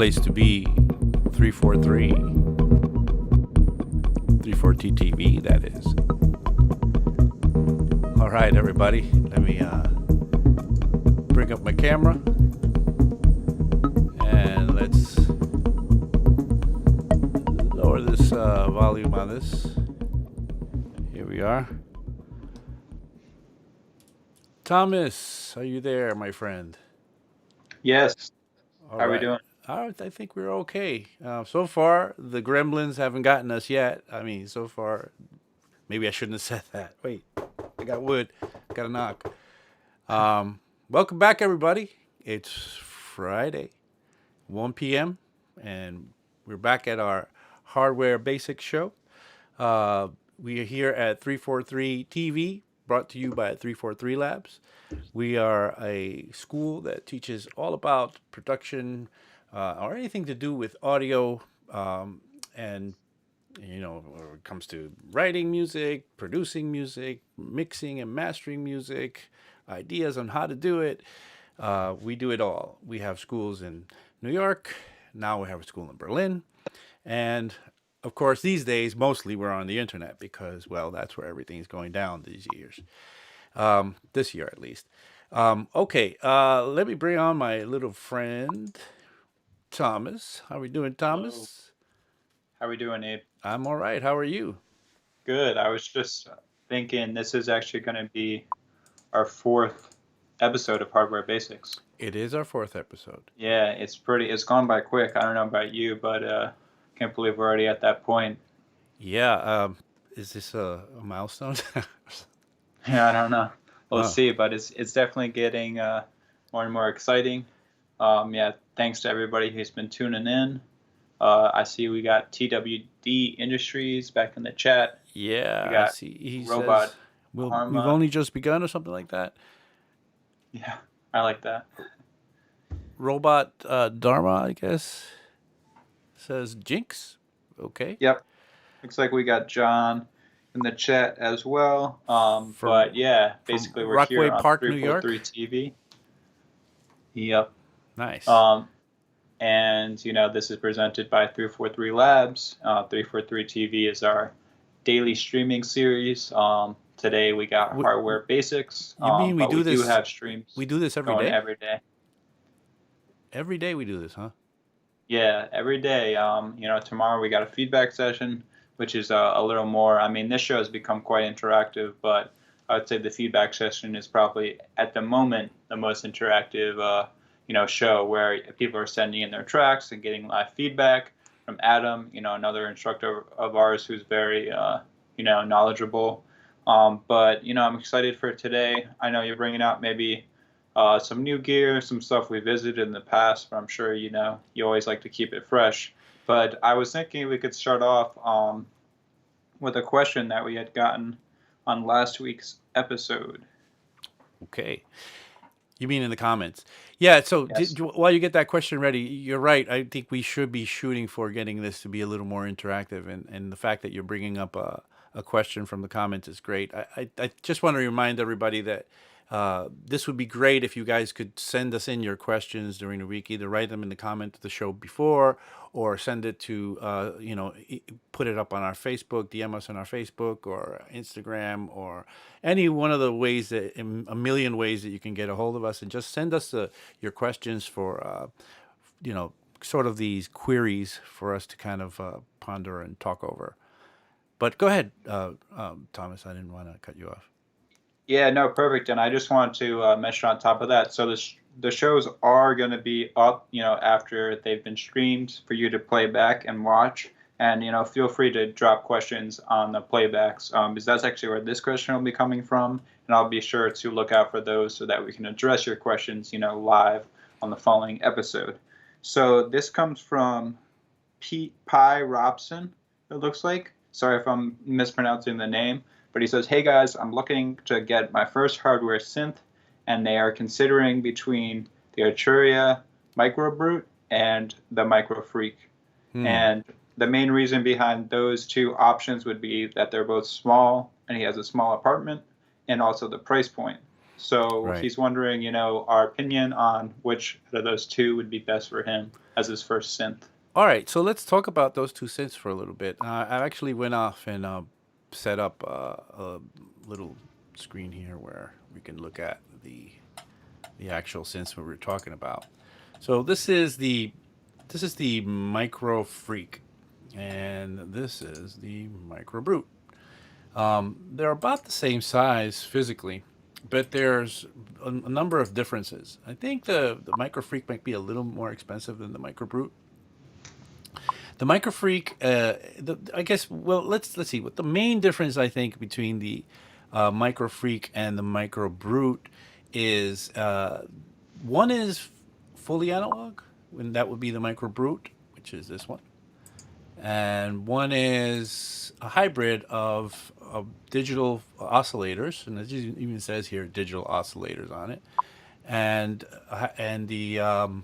place to be. 343. 34TTV, that is. All right, everybody. Let me bring up my camera. And let's lower this volume on this. Here we are. Thomas, are you there, my friend? Yes. All How are we right. doing? I think we're okay. So far, the gremlins haven't gotten us yet. I mean, so far, maybe I shouldn't have said that. Wait, I got wood. Got a knock. Welcome back, everybody. It's Friday, 1 p.m., and we're back at our Hardware Basics show. We are here at 343 TV, brought to you by 343 Labs. We are a school that teaches all about production or anything to do with audio and when it comes to writing music, producing music, mixing and mastering music, ideas on how to do it. We do it all. We have schools in New York. Now we have a school in Berlin. And of course, these days, mostly we're on the internet because, well, that's where everything's going down these years. This year, at least. Okay, let me bring on my little friend, Thomas. How are we doing, Hello. Thomas? How are we doing, Abe? I'm all right. How are you? Good. I was just thinking this is actually going to be our fourth episode of Hardware Basics. It is our fourth episode. Yeah, it's gone by quick. I don't know about you, but can't believe we're already at that point. Yeah, is this a milestone? Yeah, I don't know. We'll Oh, see, but it's definitely getting more and more exciting. Yeah, thanks to everybody who's been tuning in. I see we got TWD Industries back in the chat. We yeah, I got see. He says Robot we've Harma. only just begun or something like that. Yeah, I like that. Robot Dharma, I guess, says Jinx. Okay. Yep. Looks like we got John in the chat as well. But From yeah, from basically we're Rockaway here on Park, New York. 343 TV. Yep. Nice. Um, and this is presented by 343 Labs. 343 TV is our daily streaming series. Today we got W- Hardware Basics, You mean we but we do do this? have streams We do this every going day. every day. Every day we do this, huh? Yeah, every day. Tomorrow we got a feedback session, which is a little more. I mean, this show has become quite interactive, but I would say the feedback session is probably at the moment the most interactive, show where people are sending in their tracks and getting live feedback from Adam, another instructor of ours who's very, knowledgeable. But I'm excited for today. I know you're bringing out maybe some new gear, some stuff we visited in the past, but I'm sure you always like to keep it fresh. But I was thinking we could start off with a question that we had gotten on last week's episode. Okay. You mean in the comments? Yeah. So Yes. while you get that question ready, you're right. I think we should be shooting for getting this to be a little more interactive, and the fact that you're bringing up a question from the comments is great. I just want to remind everybody that this would be great if you guys could send us in your questions during the week. Either write them in the comment of the show before, or send it to put it up on our Facebook, DM us on our Facebook or Instagram, or any one of the ways that a million ways that you can get a hold of us, and just send us your questions for sort of these queries for us to kind of ponder and talk over. But go ahead, Thomas. I didn't want to cut you off. Yeah, no, perfect. And I just wanted to mention on top of that, so the shows are going to be up, after they've been streamed for you to play back and watch. And feel free to drop questions on the playbacks, because that's actually where this question will be coming from. And I'll be sure to look out for those so that we can address your questions, live on the following episode. So this comes from Pete Pye Robson, it looks like. Sorry if I'm mispronouncing the name. But he says, hey guys, I'm looking to get my first hardware synth, and they are considering between the Arturia Micro Brute and the Micro Freak. And the main reason behind those two options would be that they're both small, and he has a small apartment, and also the price point. So Right. he's wondering, our opinion on which of those two would be best for him as his first synth. All right, so let's talk about those two synths for a little bit. I actually went off and set up a little screen here where we can look at the actual synths we were talking about. So this is the Micro Freak, and this is the Micro Brute. They're about the same size physically, but there's a number of differences. I think the Micro Freak might be a little more expensive than the Micro Brute. The Micro Freak, I guess. Well, let's see. What the main difference I think between the Micro Freak and the Micro Brute is one is fully analog, and that would be the Micro Brute, which is this one, and one is a hybrid of digital oscillators, and it even says here digital oscillators on it, and the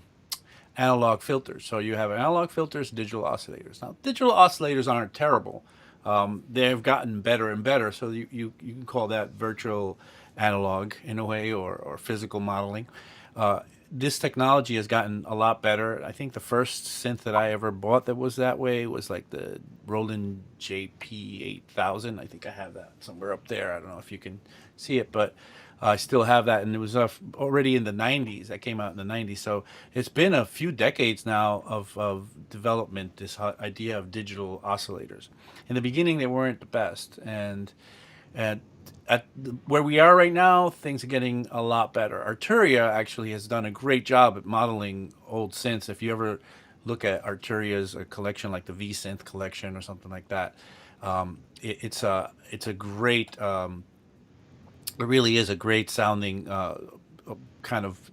analog filters. So you have analog filters, digital oscillators. Now, digital oscillators aren't terrible. They've gotten better and better. So you can call that virtual analog in a way, or physical modeling. This technology has gotten a lot better. I think the first synth that I ever bought that was that way was like the Roland JP 8000. I think I have that somewhere up there. I don't know if you can see it, but I still have that, and it was already in the 90s. That came out in the 90s. So it's been a few decades now of development, this idea of digital oscillators. In the beginning, they weren't the best. And where we are right now, things are getting a lot better. Arturia actually has done a great job at modeling old synths. If you ever look at Arturia's collection, like the V Synth collection or something like that, it's a great it really is a great sounding kind of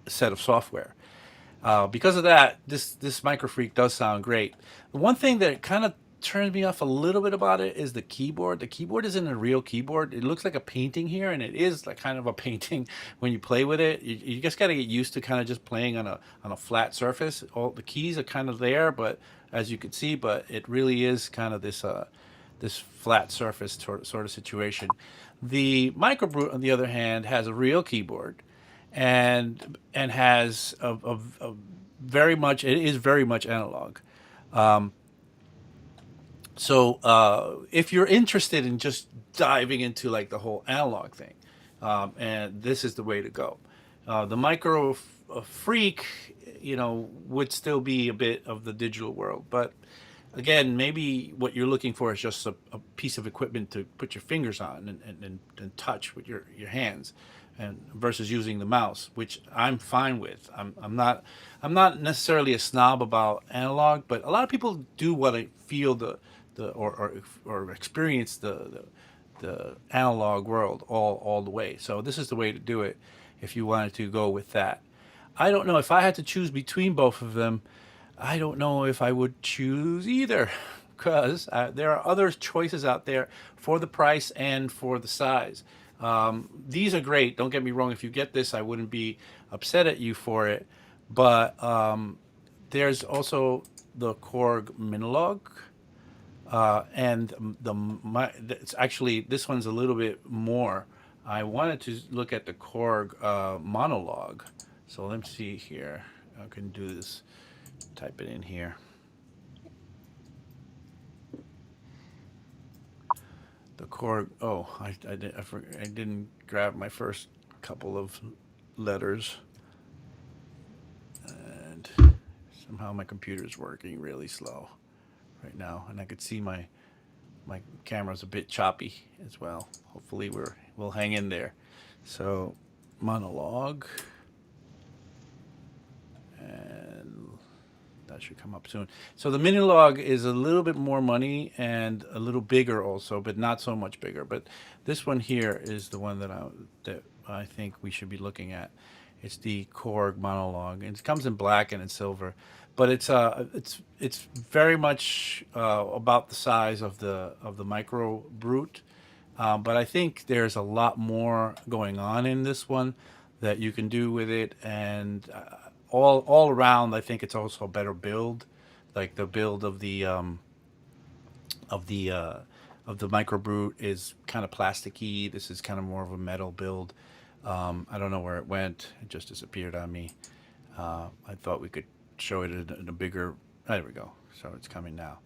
set of software. Because of that, this Microfreak does sound great. The one thing that kind of turns me off a little bit about it is the keyboard. The keyboard isn't a real keyboard. It looks like a painting here, and it is like kind of a painting when you play with it. You just got to get used to kind of just playing on a flat surface. All the keys are kind of there, but as you can see, but it really is kind of this flat surface sort of situation. The Microbrute, on the other hand, has a real keyboard, and has a very much, it is very much analog. So if you're interested in just diving into like the whole analog thing, and this is the way to go. The Micro Freak, would still be a bit of the digital world, but again, maybe what you're looking for is just a piece of equipment to put your fingers on and touch with your hands, and versus using the mouse, which I'm fine with. I'm not necessarily a snob about analog, but a lot of people do want to feel or experience the analog world all the way. So this is the way to do it if you wanted to go with that. I don't know if I had to choose between both of them. I don't know if I would choose either, because there are other choices out there for the price and for the size. These are great. Don't get me wrong. If you get this, I wouldn't be upset at you for it. But there's also the Korg Monologue. It's actually, this one's a little bit more. I wanted to look at the Korg Monologue. So let me see here. I can do this. Type it in here. The Korg. Oh, I didn't grab my first couple of letters, and somehow my computer's working really slow right now, and I could see my camera's a bit choppy as well. Hopefully we'll hang in there. So, monologue, and that should come up soon. So the mini log is a little bit more money and a little bigger also, but not so much bigger. But this one here is the one that I think we should be looking at. It's the Korg Monologue, and it comes in black and in silver, but it's very much about the size of the Micro Brute. But I think there's a lot more going on in this one that you can do with it, and all around, I think it's also a better build. Like the build of of the uh, the Micro Brute is kind of plasticky. This is kind of more of a metal build. I don't know where it went. It just disappeared on me. I thought we could show it in a bigger. There we go. So it's coming now.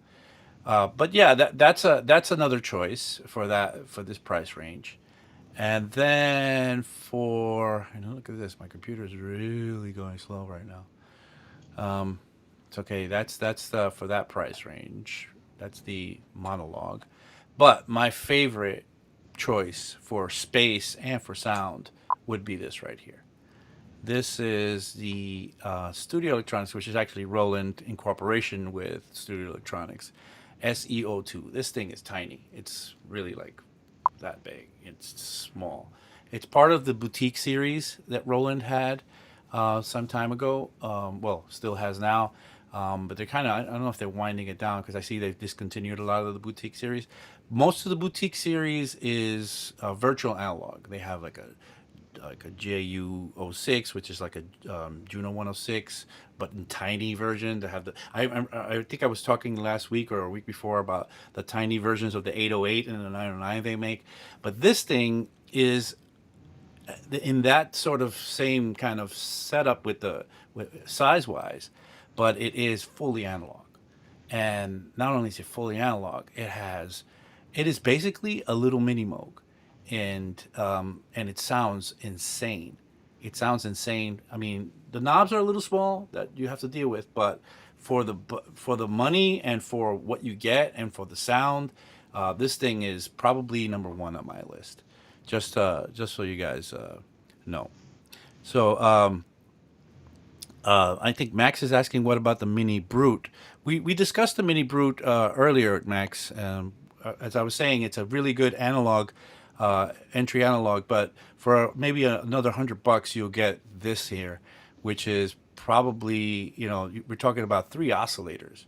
But yeah, that's another choice for this price range. And then look at this, my computer is really going slow right now. It's okay. That's for that price range. That's the monologue. But my favorite choice for space and for sound would be this right here. This is the Studio Electronics, which is actually Roland in cooperation with Studio Electronics, SEO2. This thing is tiny. It's really like that big. It's small. It's part of the boutique series that Roland had some time ago. Well, still has now. But they're kind of, I don't know if they're winding it down because I see they've discontinued a lot of the boutique series. Most of the boutique series is virtual analog. They have like a JU06, which is like a Juno 106, but in tiny version. To have I think I was talking last week or a week before about the tiny versions of the 808 and the 909 they make. But this thing is in that sort of same kind of setup with size wise, but it is fully analog. And not only is it fully analog, it is basically a little mini Moog, and it sounds insane. It sounds insane. I mean, the knobs are a little small that you have to deal with, but for the money and for what you get and for the sound, this thing is probably number one on my list. Just so you guys know. So I think Max is asking, what about the Mini Brute? We discussed the Mini Brute earlier, Max. As I was saying, it's a really good analog, entry analog, but for maybe another $100, you'll get this here, which is probably, we're talking about three oscillators.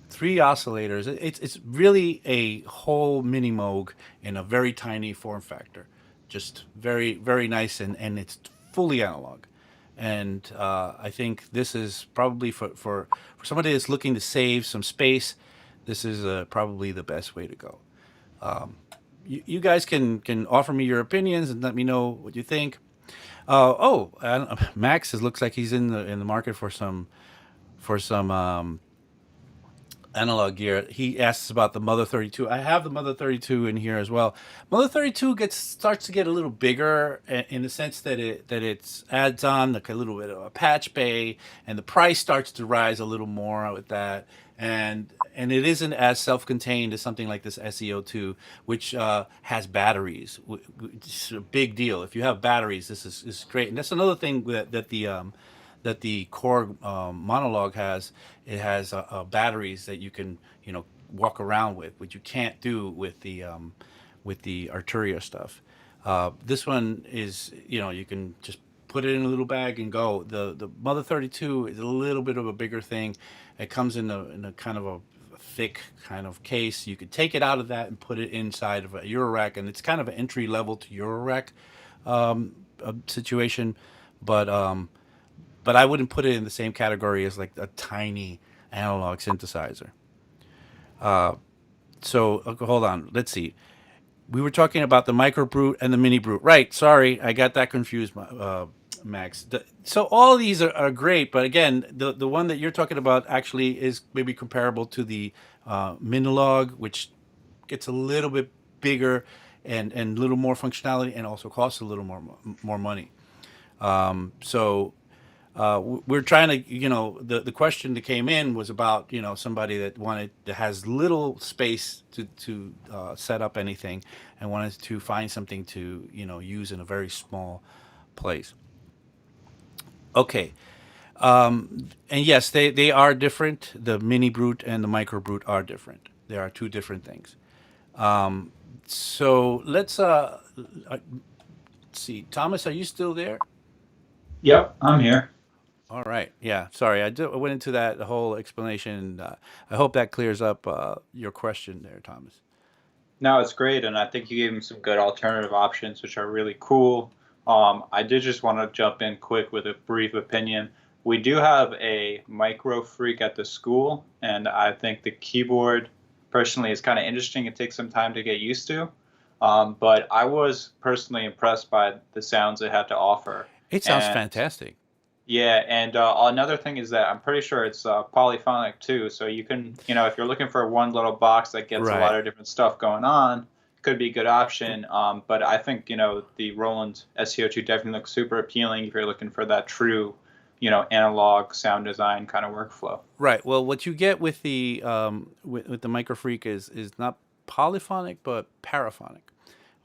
Three oscillators. It's really a whole mini Moog in a very tiny form factor. Just very, very nice, and it's fully analog. And I think this is probably for somebody that's looking to save some space, this is probably the best way to go. You guys can offer me your opinions and let me know what you think. Max looks like he's in the market for some analog gear. He asks about the Mother 32. I have the Mother 32 in here as well. Mother 32 starts to get a little bigger in the sense that it adds on like a little bit of a patch bay, and the price starts to rise a little more with that. And it isn't as self-contained as something like this SEO2, which has batteries. It's a big deal. If you have batteries, this is great. And that's another thing that the Korg Monologue has. It has batteries that you can walk around with, which you can't do with the Arturia stuff. This one is you can just put it in a little bag and go. The Mother 32 is a little bit of a bigger thing. It comes in a kind of a thick kind of case. You could take it out of that and put it inside of a Eurorack, and it's kind of an entry level to Eurorack situation, but I wouldn't put it in the same category as like a tiny analog synthesizer. So hold on, let's see. We were talking about the Micro Brute and the Mini Brute, right? Sorry, I got that confused, Max. So all of these are great, but again, the one that you're talking about actually is maybe comparable to the Monologue, which gets a little bit bigger and a little more functionality, and also costs a little more money. So we're trying to, the question that came in was about, somebody that has little space to set up anything and wanted to find something to, use in a very small place. Okay. And yes, they are different. The Mini Brute and the Micro Brute are different. They are two different things. So let's see. Thomas, are you still there? Yep, I'm here. All right. Yeah. Sorry, I went into that whole explanation. I hope that clears up your question there, Thomas. No, it's great, and I think you gave him some good alternative options, which are really cool. I did just want to jump in quick with a brief opinion. We do have a micro freak at the school, and I think the keyboard, personally, is kind of interesting. It takes some time to get used to. But I was personally impressed by the sounds it had to offer. It sounds And fantastic. yeah, and another thing is that I'm pretty sure it's polyphonic too. So you can, if you're looking for one little box that gets a lot Right. of different stuff going on, could be a good option. But I think, the Roland SEO2 definitely looks super appealing if you're looking for that true, analog sound design kind of workflow. Right. Well, what you get with the with the Microfreak is not polyphonic but paraphonic,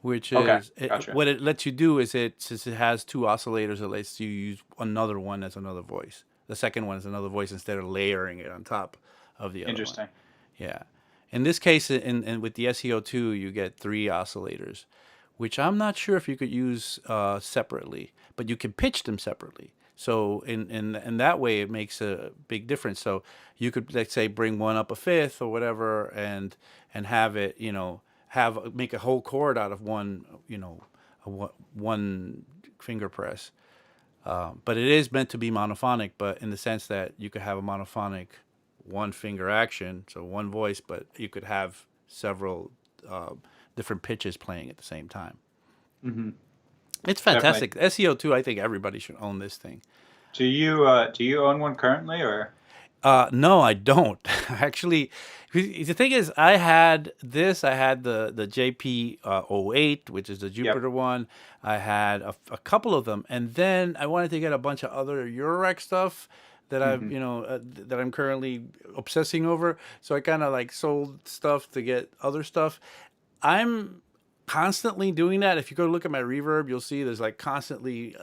which Okay, is gotcha. what it lets you do is since it has two oscillators, it lets you use another one as another voice. The second one is another voice instead of layering it on top of the other one. Interesting. Yeah. In this case, in with the SEO2, you get three oscillators, which I'm not sure if you could use separately, but you can pitch them separately. So in that way, it makes a big difference. So you could, let's say, bring one up a fifth or whatever, and have it, have make a whole chord out of one, one finger press. But it is meant to be monophonic, but in the sense that you could have a monophonic one finger action, so one voice, but you could have several uh, different pitches playing at the same time. Hmm. It's Definitely. fantastic. SEO2, I think everybody should own this thing. Do you own one currently, or? No, I don't. Actually, the thing is, I had this. I had the JP 08, which is the Yep. Jupiter one. I had a couple of them, and then I wanted to get a bunch of other Eurorack stuff that Hmm. that I'm currently obsessing over. So I kind of like sold stuff to get other stuff. I'm constantly doing that. If you go look at my reverb, you'll see there's like constantly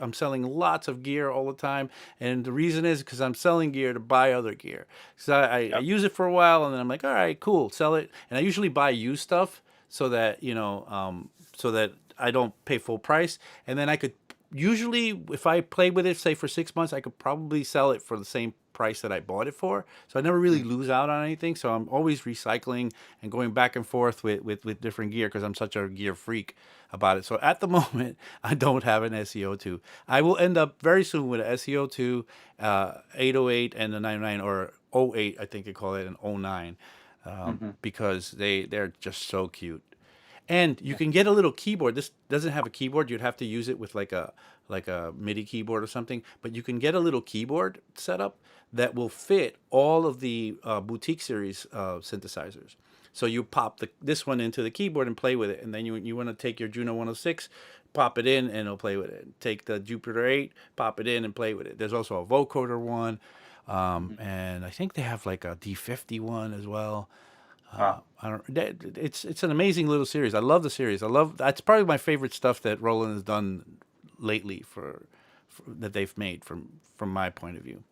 I'm selling lots of gear all the time. And the reason is because I'm selling gear to buy other gear. So I Yep. use it for a while and then I'm like, all right, cool, sell it. And I usually buy used stuff so that, so that I don't pay full price. And then I could usually, if I played with it, say for 6 months, I could probably sell it for the same price that I bought it for. So I never really Mhm. lose out on anything. So I'm always recycling and going back and forth with different gear because I'm such a gear freak about it. So at the moment, I don't have an SEO2. I will end up very soon with an SEO2, 808, and a 99 or oh 08, I think they call it, an oh 09, Mhm. because they're just so cute. And you can get a little keyboard. This doesn't have a keyboard. You'd have to use it with like a MIDI keyboard or something. But you can get a little keyboard setup that will fit all of the boutique series synthesizers. So you pop this one into the keyboard and play with it, and then you want to take your Juno 106, pop it in, and it'll play with it. Take the Jupiter 8, pop it in, and play with it. There's also a vocoder one, Mhm. and I think they have like a D50 one as well. Wow. I don't. It's an amazing little series. I love the series. I love that's probably my favorite stuff that Roland has done lately for that they've made from my point of view.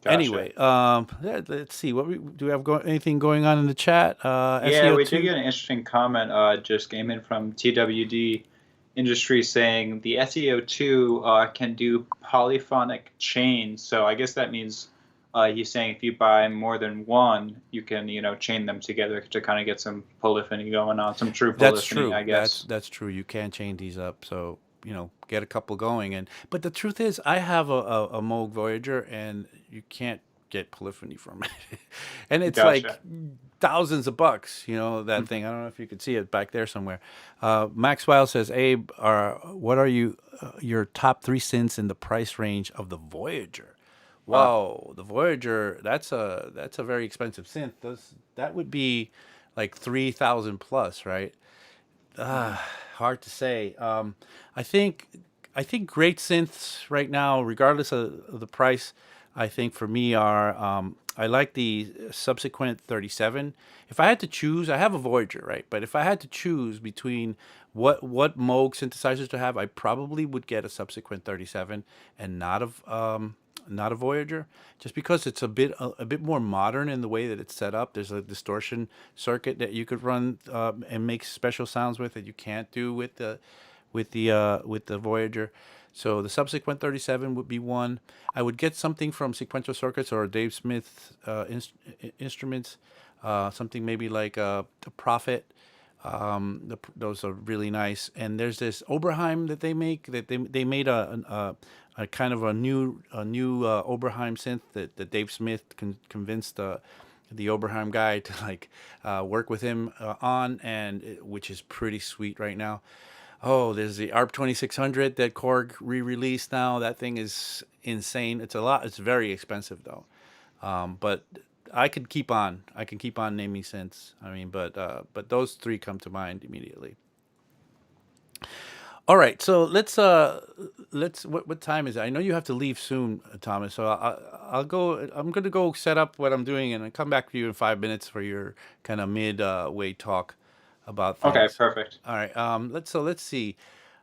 Gotcha. Anyway, let's see. Do we have anything going on in the chat? Yeah, SEO we did two. get an interesting comment just came in from TWD Industry saying the SEO2 can do polyphonic chains. So I guess that means he's saying if you buy more than one, you can, chain them together to kind of get some polyphony going on, some true That's polyphony, true. I guess. That's true. You can chain these up, so get a couple going. And but the truth is, I have a Moog Voyager, and you can't get polyphony from it, and it's like Gotcha. thousands of bucks. That Mhm. thing. I don't know if you could see it back there somewhere. Maxwell says, "Abe, what are your top three synths in the price range of the Voyager?" Wow. Whoa, the Voyager. That's a very expensive synth. That would be like 3,000 plus, right? Mhm. Hard to say. I think I think great synths right now, regardless of the price, I think for me are I like the subsequent 37. If I had to choose, I have a Voyager, right? But if I had to choose between what Moog synthesizers to have, I probably would get a subsequent 37 and not a Voyager, just because it's a bit more modern in the way that it's set up. There's a distortion circuit that you could run and make special sounds with that you can't do with the Voyager. So the subsequent 37 would be one. I would get something from Sequential Circuits or Dave Smith instruments, something maybe like the Prophet. Those are really nice. And there's this Oberheim that they make that they made a kind of a new Oberheim synth that Dave Smith convinced the Oberheim guy to work with him on, which is pretty sweet right now. Oh, there's the ARP 2600 that Korg re-released now. That thing is insane. It's a lot. It's very expensive though. But I could keep on. I can keep on naming synths. I mean, but those three come to mind immediately. All right, so let's what time is it? I know you have to leave soon, Thomas. So I'll go. I'm going to go set up what I'm doing, and I'll come back to you in 5 minutes for your kind of way talk about Okay, things. perfect. All right. Let's see.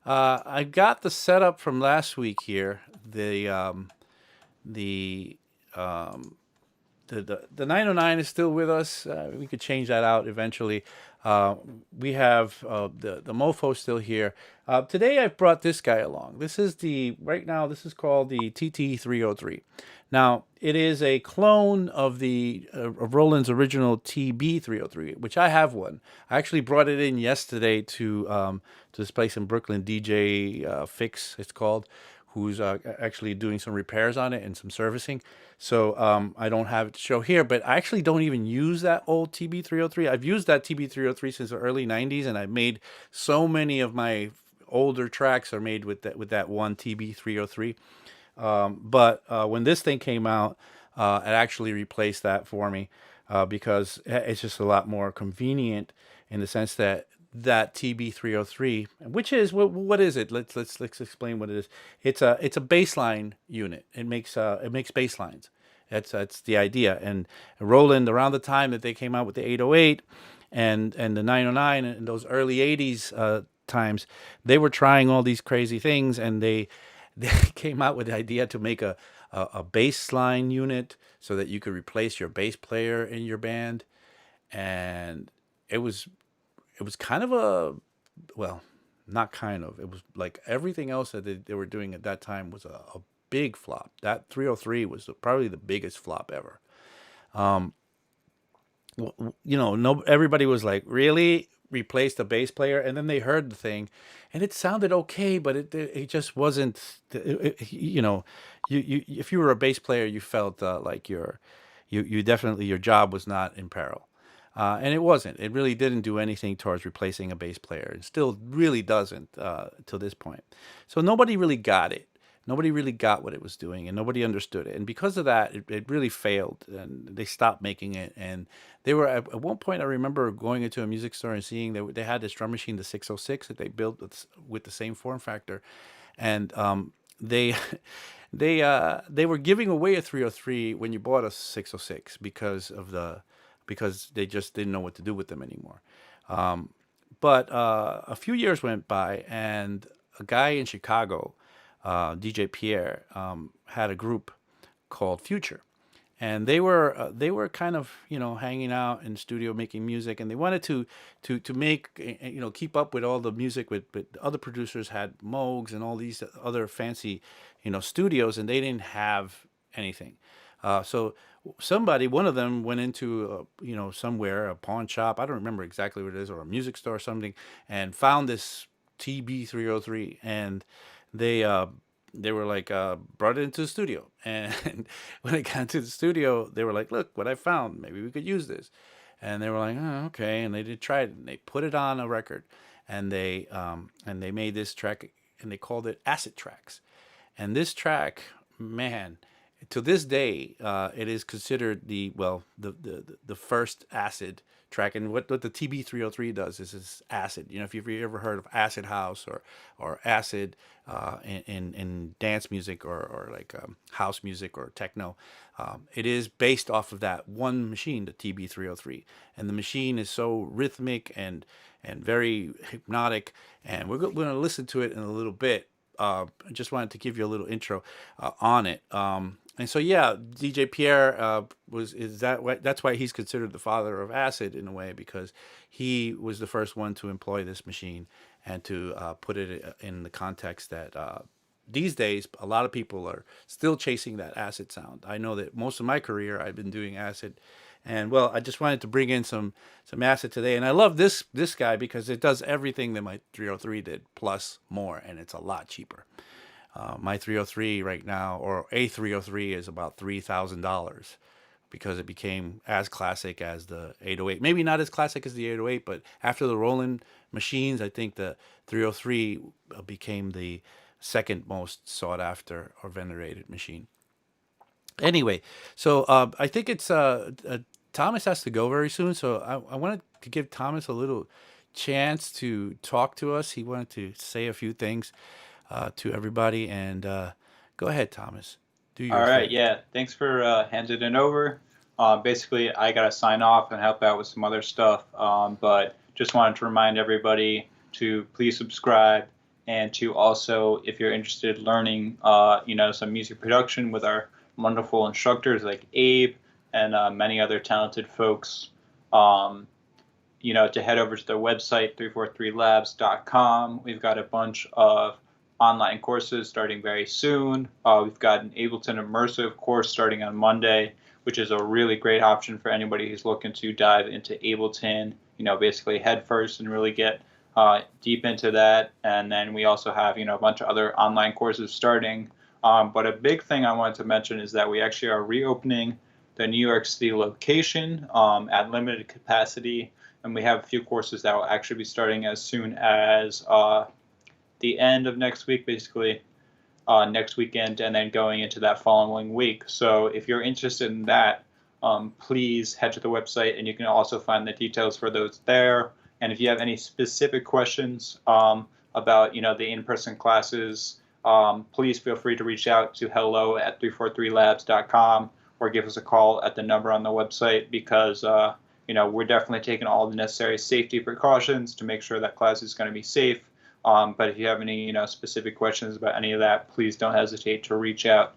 I got the setup from last week here. The the 909 is still with us. We could change that out eventually. We have the Mofo still here. Today I've brought this guy along. This is right now this is called the TT303. Now it is a clone of of Roland's original TB303, which I have one. I actually brought it in yesterday to this place in Brooklyn, DJ Fix it's called, who's actually doing some repairs on it and some servicing. So I don't have it to show here, but I actually don't even use that old TB303. I've used that TB303 since the early 90s, and I've made so many of my older tracks are made with that one TB303. But when this thing came out, it actually replaced that for me because it's just a lot more convenient in the sense that TB303, which is what is it? Let's explain what it is. It's a baseline unit. It makes bass lines. That's the idea. And Roland, around the time that they came out with the 808 and the 909 and those early 80s times, they were trying all these crazy things, and they came out with the idea to make a bass line unit so that you could replace your bass player in your band. And it was kind of well, not kind of. It was like everything else that they were doing at that time was a big flop. That 303 was probably the biggest flop ever. No, everybody was like, really? Replace the bass player? And then they heard the thing, and it sounded okay, but it just wasn't. If you were a bass player, you felt like you definitely your job was not in peril. And it wasn't. It really didn't do anything towards replacing a bass player. It still really doesn't till this point. So nobody really got it. Nobody really got what it was doing, and nobody understood it. And because of that, it really failed, and they stopped making it. And they were at one point. I remember going into a music store and seeing they had this drum machine, the 606, that they built with the same form factor, and they they were giving away a 303 when you bought a 606 because they just didn't know what to do with them anymore. But a few years went by, and a guy in Chicago, DJ Pierre, had a group called Future, and they were kind of hanging out in the studio making music, and they wanted to make keep up with all the music with other producers had Moogs and all these other fancy studios, and they didn't have anything. So one of them went into somewhere, a pawn shop, I don't remember exactly what it is, or a music store or something, and found this TB303, and they were like brought it into the studio, and when they got into the studio, they were like, look what I found, maybe we could use this. And they were like, oh, okay, and they did try it, and they put it on a record, and they made this track, and they called it Acid Tracks. And this track, man, to this day, it is considered the first acid track. And what the TB303 does is acid. If you've ever heard of acid house or acid in dance music or like house music or techno, it is based off of that one machine, the TB303. And the machine is so rhythmic and very hypnotic. And we're going to listen to it in a little bit. I just wanted to give you a little intro on it. And so, yeah, DJ Pierre that's why he's considered the father of acid in a way, because he was the first one to employ this machine and to put it in the context that these days a lot of people are still chasing that acid sound. I know that most of my career I've been doing acid, and well, I just wanted to bring in some acid today. And I love this guy because it does everything that my 303 did plus more, and it's a lot cheaper. My 303 right now, or a 303, is about $3,000 because it became as classic as the 808. Maybe not as classic as the 808, but after the Roland machines, I think the 303 became the second most sought after or venerated machine. Anyway, so I think it's Thomas has to go very soon, so I wanted to give Thomas a little chance to talk to us. He wanted to say a few things to everybody, and go ahead, Thomas. Do All your right, thing. yeah. Thanks for handing it over. Basically, I got to sign off and help out with some other stuff, but just wanted to remind everybody to please subscribe and to also, if you're interested in learning, some music production with our wonderful instructors like Abe and many other talented folks, to head over to their website, 343labs.com. We've got a bunch of online courses starting very soon. We've got an Ableton immersive course starting on Monday, which is a really great option for anybody who's looking to dive into Ableton, basically head first and really get deep into that. And then we also have, a bunch of other online courses starting. But a big thing I wanted to mention is that we actually are reopening the New York City location at limited capacity. And we have a few courses that will actually be starting as soon as the end of next week, basically next weekend, and then going into that following week. So if you're interested in that, please head to the website, and you can also find the details for those there. And if you have any specific questions about the in-person classes, please feel free to reach out to hello@343labs.com or give us a call at the number on the website, because we're definitely taking all the necessary safety precautions to make sure that class is going to be safe. But if you have any, specific questions about any of that, please don't hesitate to reach out.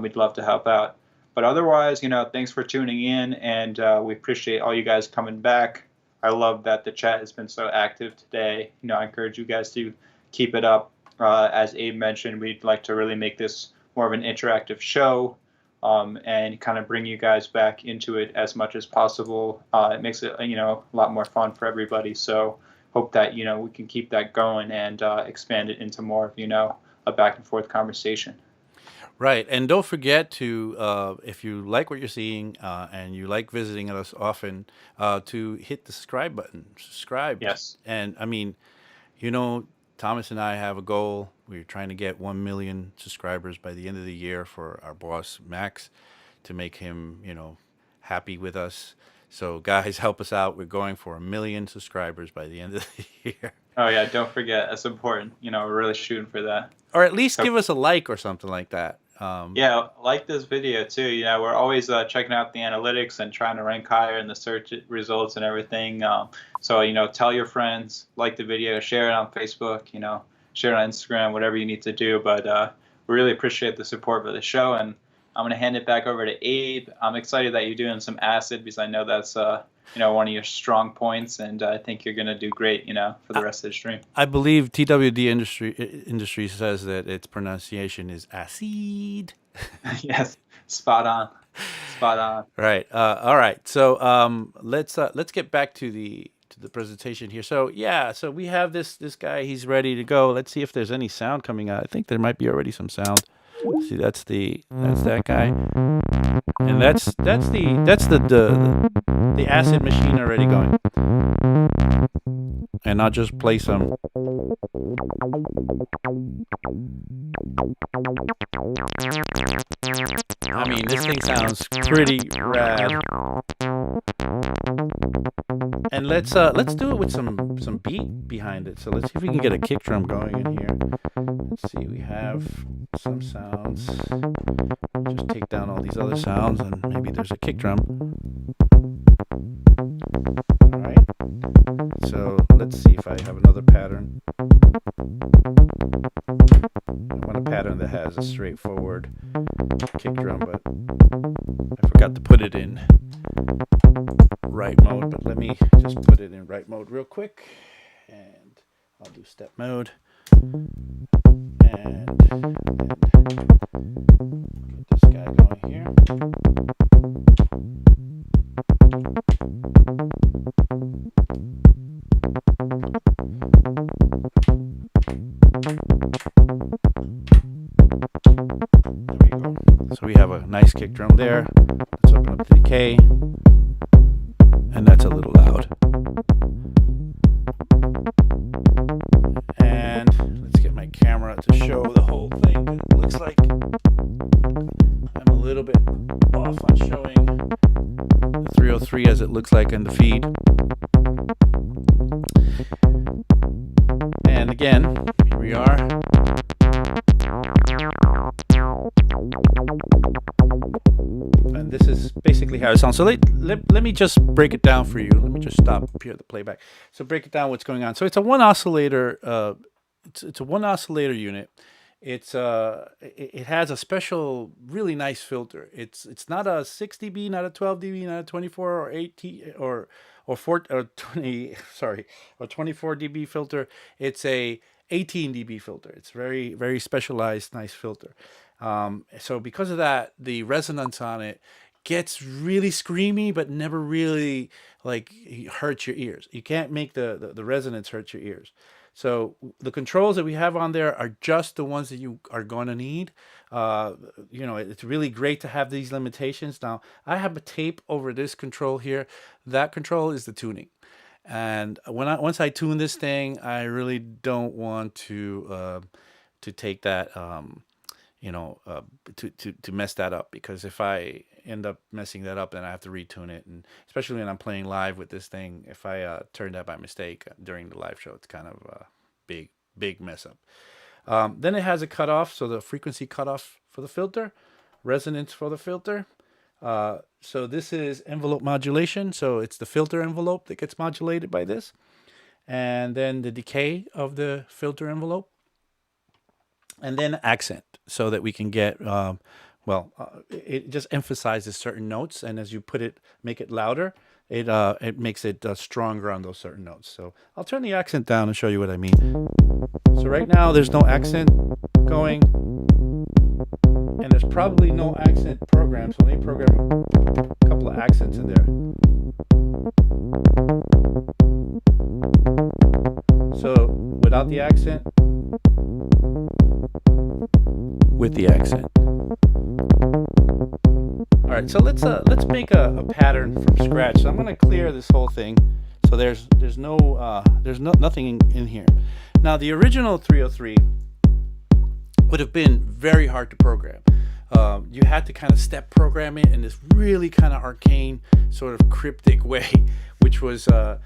We'd love to help out. But otherwise, thanks for tuning in, and we appreciate all you guys coming back. I love that the chat has been so active today. I encourage you guys to keep it up. As Abe mentioned, we'd like to really make this more of an interactive show, and kind of bring you guys back into it as much as possible. It makes it, a lot more fun for everybody. So hope that, we can keep that going and expand it into more of, a back and forth conversation. Right. And don't forget to, if you like what you're seeing and you like visiting us often, to hit the subscribe button. Subscribe. Yes. And I mean, Thomas and I have a goal. We're trying to get 1 million subscribers by the end of the year for our boss, Max, to make him, happy with us. So guys, help us out. We're going for 1 million subscribers by the end of the year. Oh yeah, don't forget, that's important. We're really shooting for that. Or at least give us a like or something like that. Yeah, like this video too. We're always checking out the analytics and trying to rank higher in the search results and everything. So tell your friends, like the video, share it on Facebook, share it on Instagram, whatever you need to do. But we really appreciate the support for the show, and I'm gonna hand it back over to Abe. I'm excited that you're doing some acid, because I know that's one of your strong points, and I think you're gonna do great, for the rest of the stream. I believe TWD industry says that its pronunciation is acid. Yes, spot on. Right. All right. So let's get back to the presentation here. So so we have this guy. He's ready to go. Let's see if there's any sound coming out. I think there might be already some sound. See, that's that guy, and that's the acid machine already going. And I'll just play some. I mean, this thing sounds pretty rad. And let's do it with some beat behind it. So let's see if we can get a kick drum going in here. Let's see, we have some sounds. Just take down all these other sounds, and maybe there's a kick drum. All right. So let's see if I have another pattern. I want a pattern that has a straightforward kick drum, but I forgot to put it in right mode. But let me just put it in right mode real quick, and I'll do step mode. And get this guy going here. There we go. So we have a nice kick drum there. Let's open up the decay, and that's a little loud. And let's get my camera to show the whole thing. It looks like I'm a little bit off on showing the 303 as it looks like in the feed. And again, here we are. And this is basically how it sounds. So let me just break it down for you. Let me just stop here the playback. So break it down what's going on. So it's a one oscillator. It's a one oscillator unit. It has a special, really nice filter. It's not a 6 dB, not a 12 dB, not a 24 or 8 or 4 or 20. Sorry, or 24 dB filter. It's a 18 dB filter. It's very, very specialized, nice filter. So because of that, the resonance on it gets really screamy, but never really like hurts your ears. You can't make the resonance hurt your ears. So the controls that we have on there are just the ones that you are going to need. It's really great to have these limitations. Now, I have a tape over this control here. That control is the tuning. And once I tune this thing, I really don't want to take that, to mess that up, because if I end up messing that up, then I have to retune it. And especially when I'm playing live with this thing, if I turn that by mistake during the live show, it's kind of a big mess up. Then it has a cutoff, so the frequency cutoff for the filter, resonance for the filter. So this is envelope modulation. So it's the filter envelope that gets modulated by this. And then the decay of the filter envelope. And then accent, so that we can get, it just emphasizes certain notes. And as you make it louder, it makes it stronger on those certain notes. So I'll turn the accent down and show you what I mean. So right now there's no accent going. And there's probably no accent program, so let me program a couple of accents in there. So without the accent, with the accent. All right, so let's make a pattern from scratch. So I'm going to clear this whole thing, so there's nothing in here. Now the original 303 would have been very hard to program. You had to kind of step program it in this really kind of arcane, sort of cryptic way, which was kind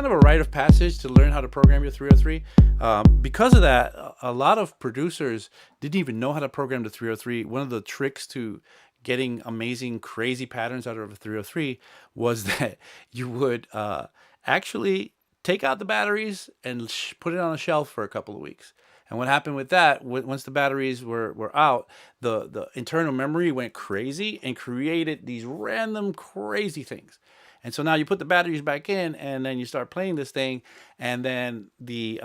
of a rite of passage to learn how to program your 303. Because of that, a lot of producers didn't even know how to program the 303. One of the tricks to getting amazing, crazy patterns out of a 303 was that you would actually take out the batteries and put it on a shelf for a couple of weeks. And what happened with that, once the batteries were out, the internal memory went crazy and created these random crazy things. And so now you put the batteries back in, and then you start playing this thing, and then the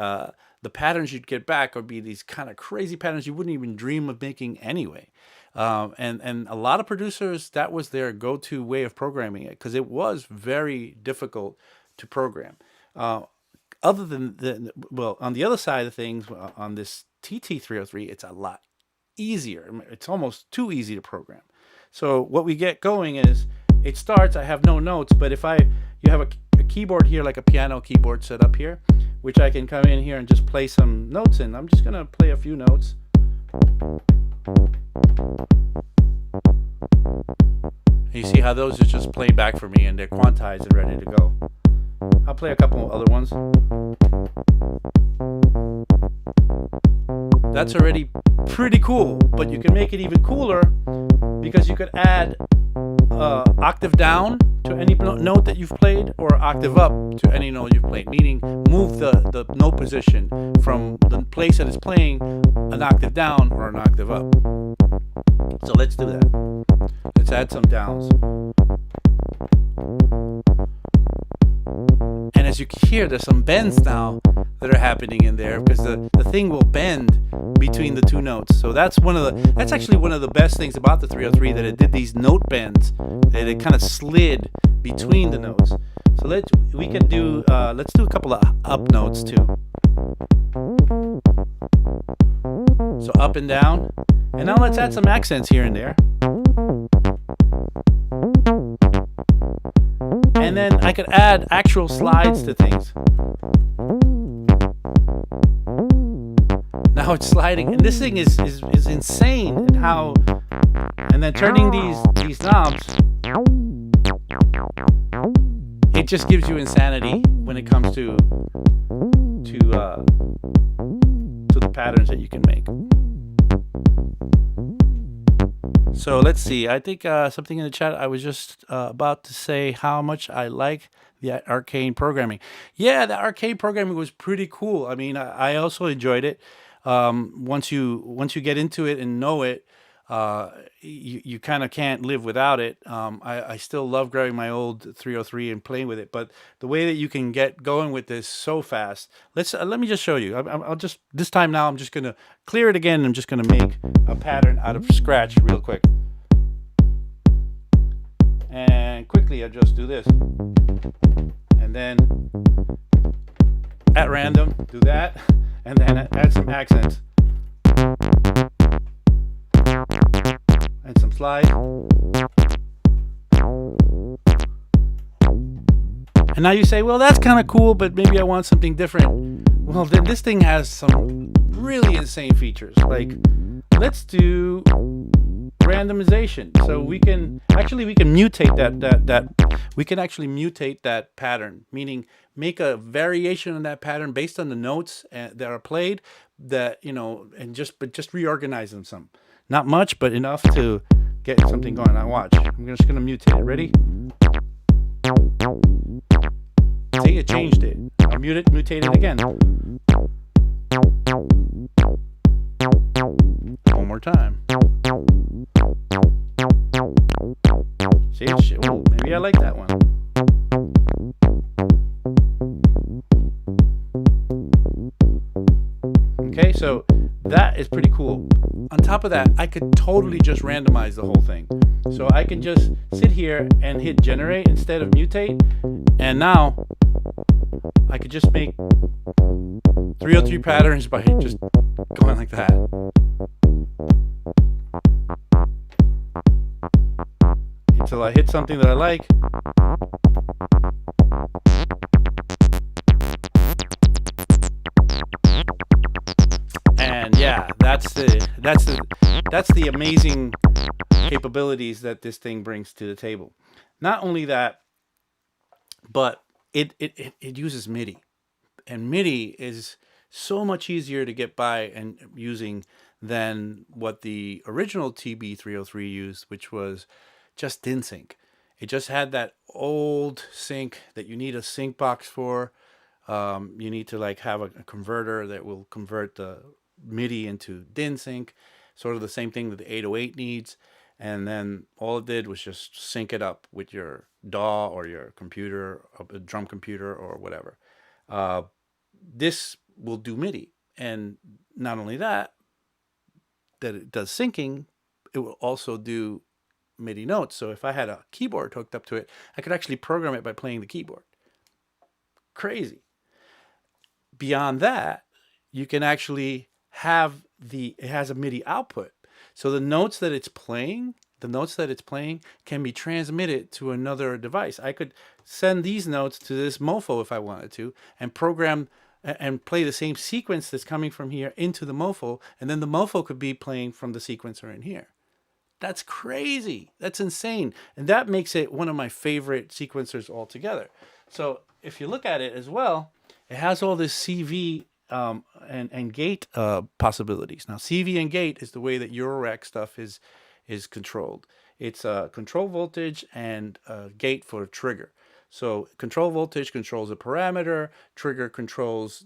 patterns you'd get back would be these kind of crazy patterns you wouldn't even dream of making anyway. And a lot of producers, that was their go-to way of programming it, because it was very difficult to program. Other than on the other side of things, on this TT303, it's a lot easier. It's almost too easy to program. So what we get going is, it starts, I have no notes, but if you have a keyboard here, like a piano keyboard set up here, which I can come in here and just play some notes in. I'm just going to play a few notes. And you see how those are just played back for me, and they're quantized and ready to go. I'll play a couple other ones. That's already pretty cool, but you can make it even cooler because you could add octave down to any note that you've played, or octave up to any note you've played, meaning move the note position from the place that it's playing an octave down or an octave up. So let's do that. Let's add some downs. And as you can hear, there's some bends now that are happening in there, because the thing will bend between the two notes. So that's actually one of the best things about the 303, that it did these note bends, that it kind of slid between the notes. So let's do a couple of up notes too. So up and down. And now let's add some accents here and there. And then I could add actual slides to things. Now it's sliding, and this thing is insane in how. And then turning these knobs, it just gives you insanity when it comes to the patterns that you can make. So let's see. I think something in the chat. I was just about to say how much I like the arcane programming. Yeah, the arcane programming was pretty cool. I mean, I also enjoyed it. Once you get into it and know it, you kind of can't live without it. I still love grabbing my old 303 and playing with it, but the way that you can get going with this so fast. Let me just show you. I'll just this time now. I'm just gonna clear it again. I'm just gonna make a pattern out of scratch real quick, and quickly I just do this, and then at random do that, and then add some accents. And some slides. And now you say, well, that's kind of cool, but maybe I want something different. Well, then this thing has some really insane features. Like, let's do randomization. So we can mutate that pattern, meaning make a variation on that pattern based on the notes that are played, and just reorganize them some. Not much, but enough to get something going. Now watch. I'm just gonna mutate it. Ready? See, it changed it. I'll mutate it again. One more time. See, ooh, maybe I like that one. Okay, so that is pretty cool. On top of that, I could totally just randomize the whole thing. So I can just sit here and hit generate instead of mutate. And now I could just make 303 patterns by just going like that. Until I hit something that I like. And yeah, that's the amazing capabilities that this thing brings to the table. Not only that, but it uses MIDI, and MIDI is so much easier to get by and using than what the original TB303 used, which was just DIN sync. It just had that old sync that you need a sync box for. You need to have a converter that will convert the MIDI into DIN sync, sort of the same thing that the 808 needs. And then all it did was just sync it up with your DAW or your computer, a drum computer or whatever. This will do MIDI. And not only that it does syncing, it will also do MIDI notes. So if I had a keyboard hooked up to it, I could actually program it by playing the keyboard. Crazy. Beyond that, you can actually have it has a MIDI output. So the notes that it's playing can be transmitted to another device. I could send these notes to this mofo if I wanted to, and program and play the same sequence that's coming from here into the mofo, and then the mofo could be playing from the sequencer in here. That's crazy. That's insane. And that makes it one of my favorite sequencers altogether. So if you look at it as well, it has all this CV and gate possibilities. Now, CV and gate is the way that Eurorack stuff is controlled. It's control voltage and gate for trigger. So control voltage controls a parameter, trigger controls,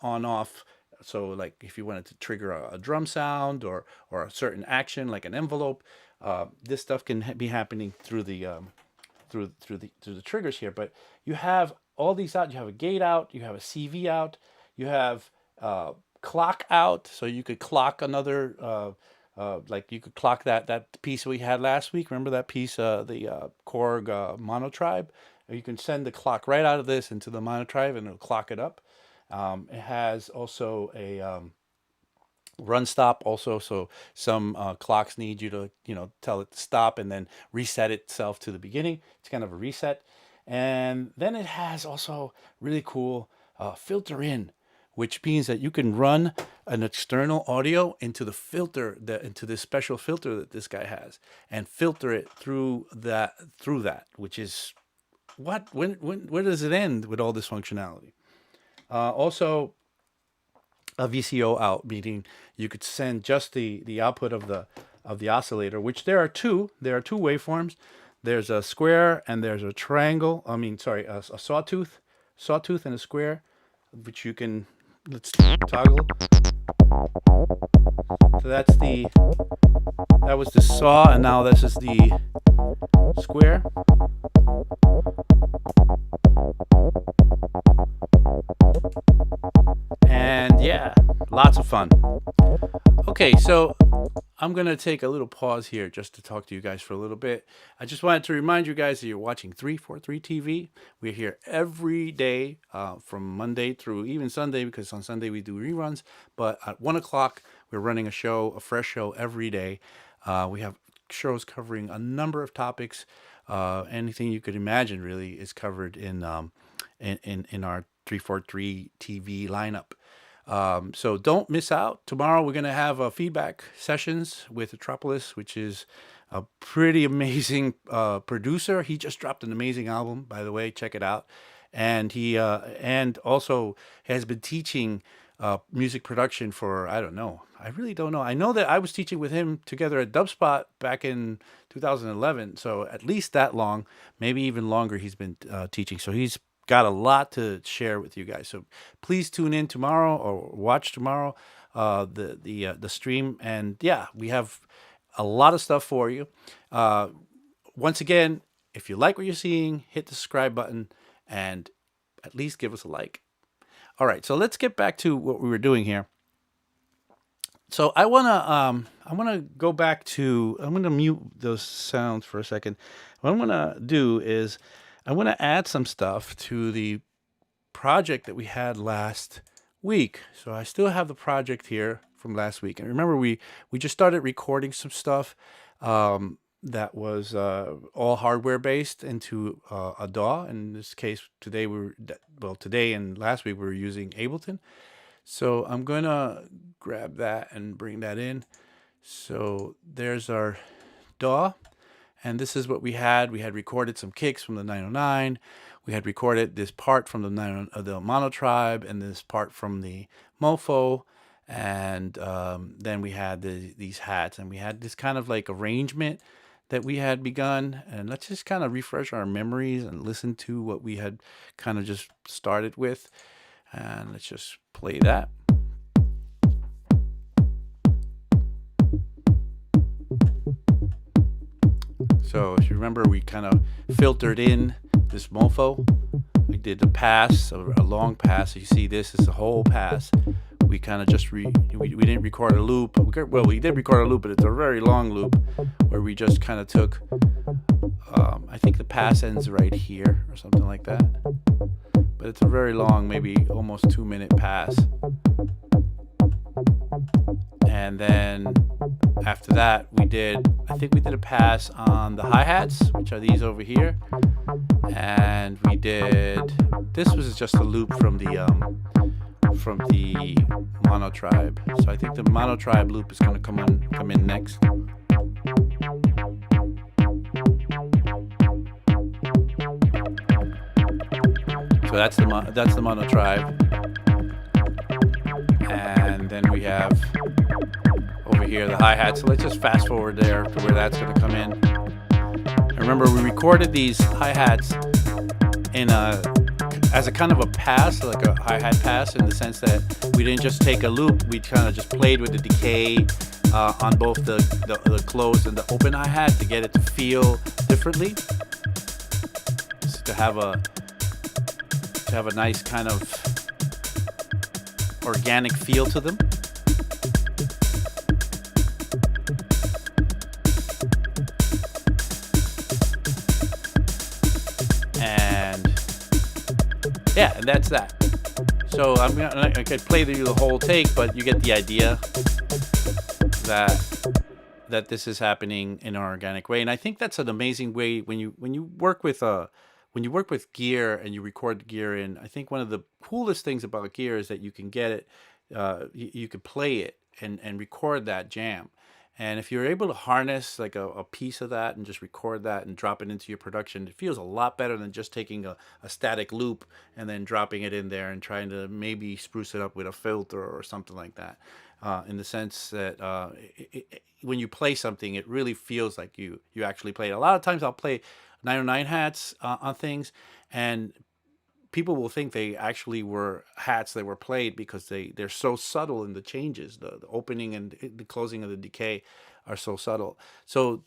on off. So like if you wanted to trigger a drum sound or a certain action like an envelope, this stuff can be happening through the through the triggers here. But you have all these out. You have a gate out, you have a CV out, you have clock out, so you could clock another like you could clock that piece we had last week. Remember that piece, the Korg Monotribe? You can send the clock right out of this into the Monotribe and it'll clock it up. It has also a run stop also, so some clocks need you to tell it to stop and then reset itself to the beginning. It's kind of a reset. And then it has also really cool filter in, which means that you can run an external audio into the filter, into this special filter that this guy has, and filter it through that, which is what, where does it end with all this functionality? Also, a VCO out, meaning you could send just the output of the oscillator, which there are two. There are two waveforms. There's a square and there's a triangle. I mean, sorry, a sawtooth and a square, which you can, let's toggle. So that was the saw, and now this is the square. And yeah, lots of fun. Okay, so I'm going to take a little pause here just to talk to you guys for a little bit. I just wanted to remind you guys that you're watching 343 TV. We're here every day from Monday through even Sunday, because on Sunday we do reruns. But at 1 o'clock, we're running a fresh show every day. We have shows covering a number of topics. Anything you could imagine really is covered in our 343 TV lineup. So don't miss out. Tomorrow we're going to have feedback sessions with Metropolis, which is a pretty amazing producer. He just dropped an amazing album, by the way. Check it out. And he and also has been teaching music production for, I don't know. I really don't know. I know that I was teaching with him together at Dubspot back in 2011. So at least that long, maybe even longer, he's been teaching. So he's got a lot to share with you guys. So please tune in tomorrow or watch tomorrow the stream. And yeah, we have a lot of stuff for you. Once again, if you like what you're seeing, hit the subscribe button and at least give us a like. All right, so let's get back to what we were doing here. So I wanna go back to, I'm gonna mute those sounds for a second. What I'm gonna do is I want to add some stuff to the project that we had last week. So I still have the project here from last week. And remember, we just started recording some stuff that was all hardware based into a DAW. In this case, today and last week we were using Ableton. So I'm going to grab that and bring that in. So there's our DAW. And this is what we had. We had recorded some kicks from the 909. We had recorded this part from the Mono Tribe and this part from the Mofo. And then we had these hats. And we had this kind of like arrangement that we had begun. And let's just kind of refresh our memories and listen to what we had kind of just started with. And let's just play that. So if you remember, we kind of filtered in this Mofo. We did a pass, a long pass. You see this is a whole pass. We kind of just, we didn't record a loop. Well, we did record a loop, but it's a very long loop where we just kind of took, I think the pass ends right here or something like that. But it's a very long, maybe almost 2-minute pass. And then after that, I think we did a pass on the hi-hats, which are these over here. And this was just a loop from the Mono Tribe. So I think the Mono Tribe loop is going to come in next. So that's the Mono Tribe. And then we have over here the hi-hat. So let's just fast forward there to where that's going to come in. And remember, we recorded these hi-hats as a kind of a pass, like a hi-hat pass, in the sense that we didn't just take a loop, we kind of just played with the decay on both the closed and the open hi-hat to get it to feel differently, just to have a nice kind of organic feel to them. And yeah, and that's that. So I could play you the whole take, but you get the idea that this is happening in an organic way. And I think that's an amazing way when you work with when you work with gear and you record gear in, I think one of the coolest things about gear is that you can get it, you can play it and record that jam. And if you're able to harness like a piece of that and just record that and drop it into your production, it feels a lot better than just taking a static loop and then dropping it in there and trying to maybe spruce it up with a filter or something like that. In the sense that when you play something, it really feels like you actually played. A lot of times I'll play 909 hats on things, and people will think they actually were hats that were played because they're so subtle in the changes. The opening and the closing of the decay are so subtle. So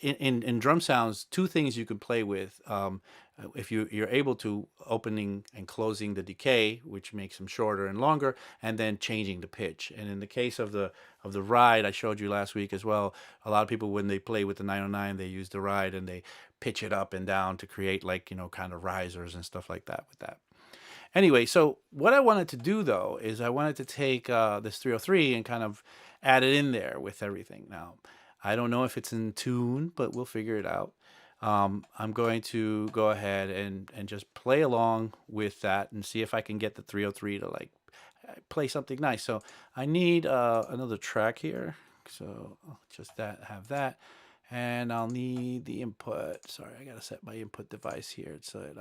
in drum sounds, two things you can play with. If you're able to, opening and closing the decay, which makes them shorter and longer, and then changing the pitch. And in the case of the ride I showed you last week as well, a lot of people, when they play with the 909, they use the ride and they pitch it up and down to create, like, kind of risers and stuff like that with that. Anyway, so what I wanted to do though is I wanted to take this 303 and kind of add it in there with everything. Now, I don't know if it's in tune, but we'll figure it out. I'm going to go ahead and just play along with that and see if I can get the 303 to like play something nice. So I need another track here. So I'll just have that. And I'll need the input. Sorry, I gotta set my input device here so that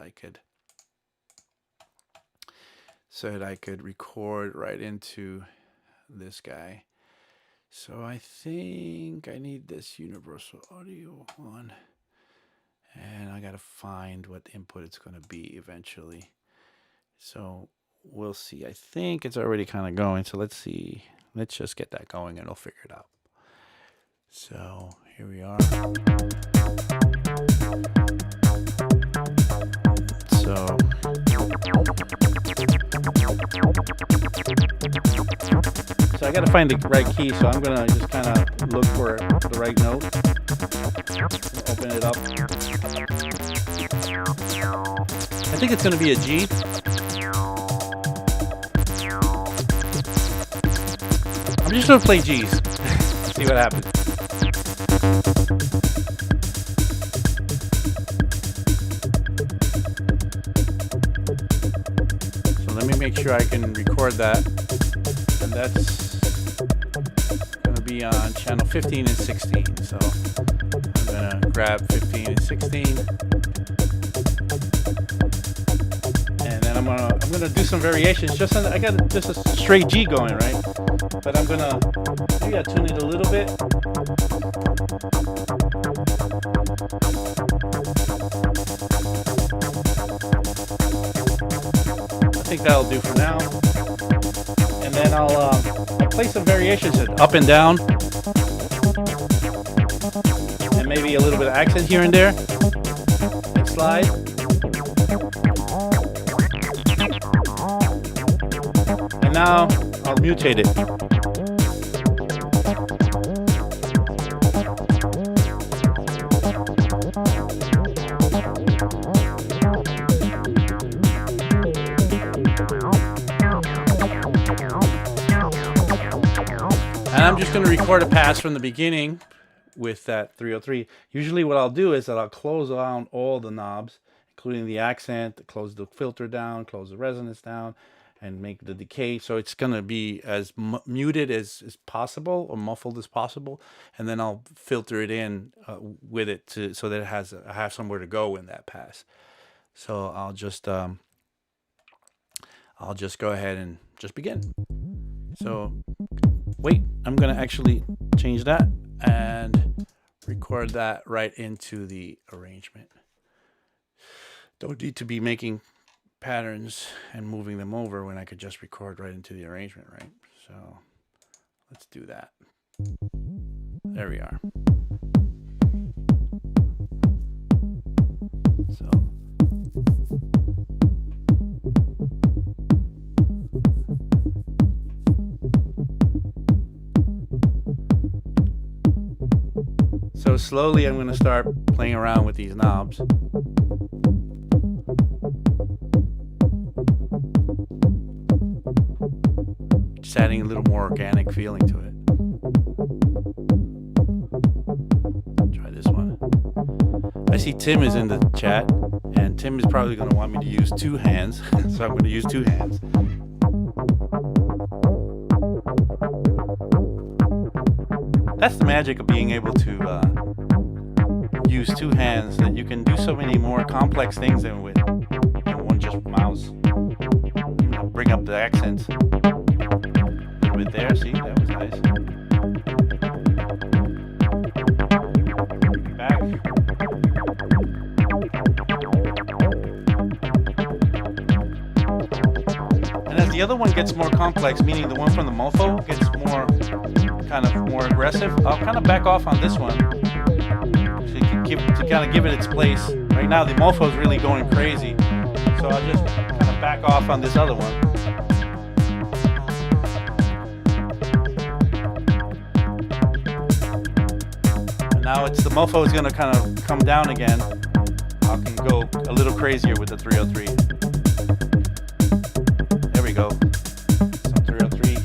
I could record right into this guy. So I think I need this universal audio one, and I gotta find what input it's gonna be eventually. So we'll see. I think it's already kind of going. So let's see. Let's just get that going and we'll figure it out. So here we are. So I got to find the right key, so I'm going to just kind of look for the right note. Open it up. I think it's going to be a G. I'm just going to play G's. See what happens. So let me make sure I can record that. And that's going to be on channel 15 and 16. So I'm going to grab 15 and 16. And then I'm gonna do some variations. I got just a straight G going, right? But I'm gonna maybe I tune it a little bit. I think that'll do for now. And then I'll play some variations up and down, and maybe a little bit of accent here and there. And slide. And now I'll mutate it. And I'm just going to record a pass from the beginning with that 303. Usually what I'll do is that I'll close down all the knobs, including the accent, close the filter down, close the resonance down, and make the decay. So it's going to be as muted as possible, or muffled as possible. And then I'll filter it in with it so that I have somewhere to go in that pass. So I'll just go ahead and just begin. So wait, I'm going to actually change that and record that right into the arrangement. Don't need to be making patterns and moving them over when I could just record right into the arrangement, right? So let's do that. There we are. So slowly I'm going to start playing around with these knobs. Just adding a little more organic feeling to it. Try this one. I see Tim is in the chat, and And Tim is probably going to want me to use 2 hands, so I'm going to use 2 hands. That's the magic of being able to use 2 hands, that you can do so many more complex things than with one just mouse. Bring up the accents a little bit there. See, that was nice. Back. And as the other one gets more complex, meaning the one from the Mofo gets more more aggressive, I'll kind of back off on this one to kind of give it its place. Right now the Mofo is really going crazy, so I'll just kind of back off on this other one. And now it's the Mofo is going to kind of come down again. I can go a little crazier with the 303. There we go. Some 303.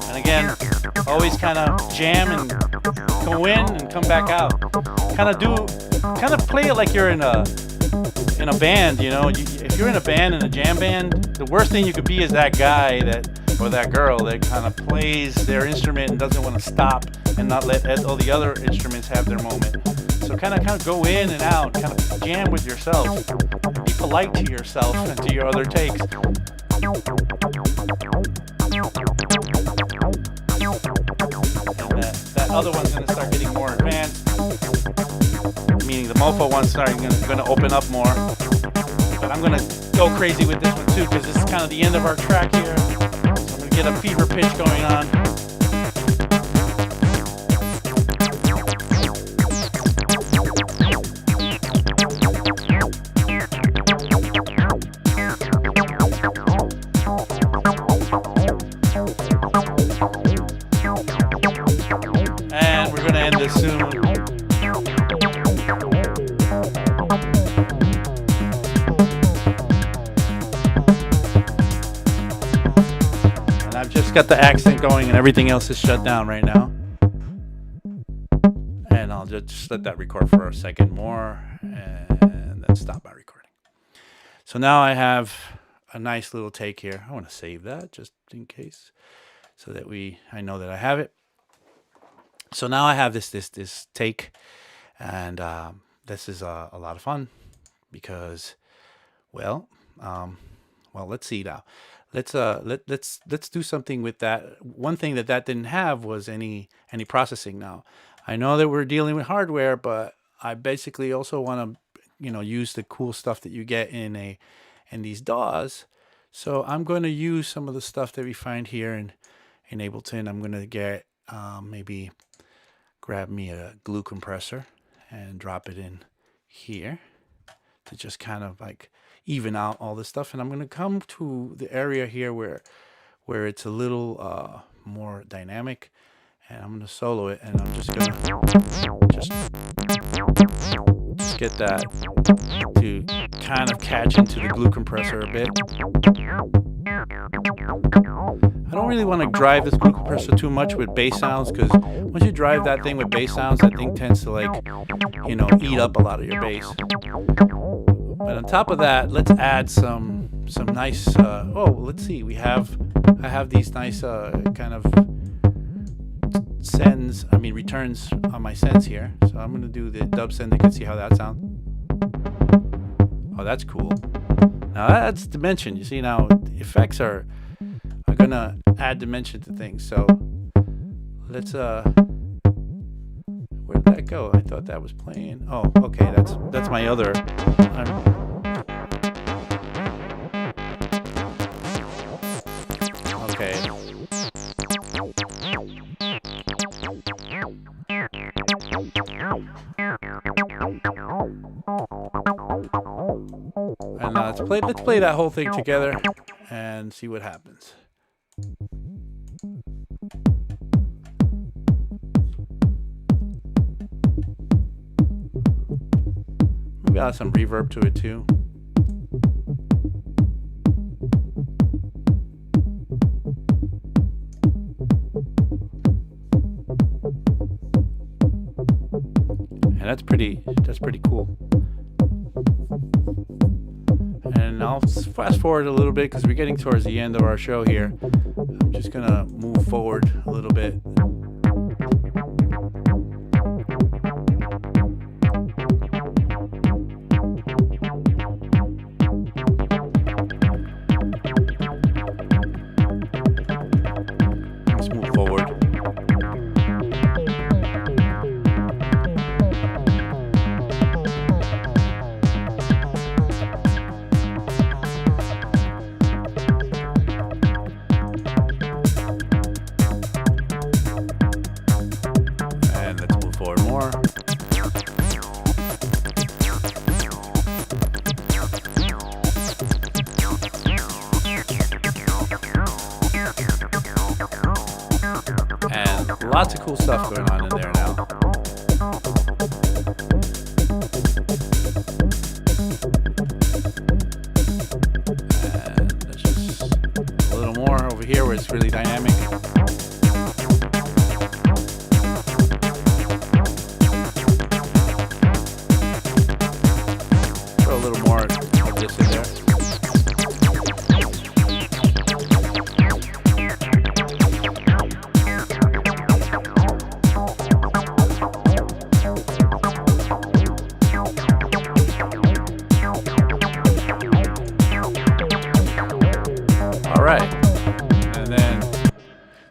And again, always kind of jam and go in and come back out. Kind of play it like you're in a band, you know. If you're in a band, in a jam band, the worst thing you could be is that guy or that girl that kind of plays their instrument and doesn't want to stop and not let all the other instruments have their moment. So kind of go in and out, kind of jam with yourself. Be polite to yourself and to your other takes. And that other one's going to start getting more advanced, meaning the Mofo one's going to open up more. But I'm going to go crazy with this one too, because this is kind of the end of our track here. So I'm going to get a fever pitch going on. And we're going to end this soon. Got the accent going and everything else is shut down right now, and I'll just let that record for a second more and then stop my recording. So now I have a nice little take here. I want to save that just in case, so that I know that I have it. So now I have this take, and this is a lot of fun because, well, let's see now. Let's do something with that. One thing that didn't have was any processing. Now I know that we're dealing with hardware, but I basically also want to use the cool stuff that you get in these DAWs. So I'm going to use some of the stuff that we find here in Ableton. I'm going to get maybe grab me a glue compressor and drop it in here to just kind of like even out all this stuff. And I'm going to come to the area here where it's a little more dynamic, and I'm going to solo it, and I'm just going to just get that to kind of catch into the glue compressor a bit. I don't really want to drive this glue compressor too much with bass sounds, because once you drive that thing with bass sounds, that thing tends to eat up a lot of your bass. But on top of that, let's add some nice. Let's see. I have these nice kind of sends. Returns on my sends here. So I'm gonna do the dub send. You can see how that sounds. Oh, that's cool. Now that's dimension. You see, now effects are gonna add dimension to things. So let's where did that go? I thought that was playing. Oh, okay. That's my other. Okay. And now let's play that whole thing together and see what happens. maybe I'll add some reverb to it too. And that's pretty cool. And I'll fast forward a little bit because we're getting towards the end of our show here. I'm just gonna move forward a little bit. Let's move forward. Lots of cool stuff going on in there now. And there's just a little more over here where it's really dynamic. Throw a little more of this in there.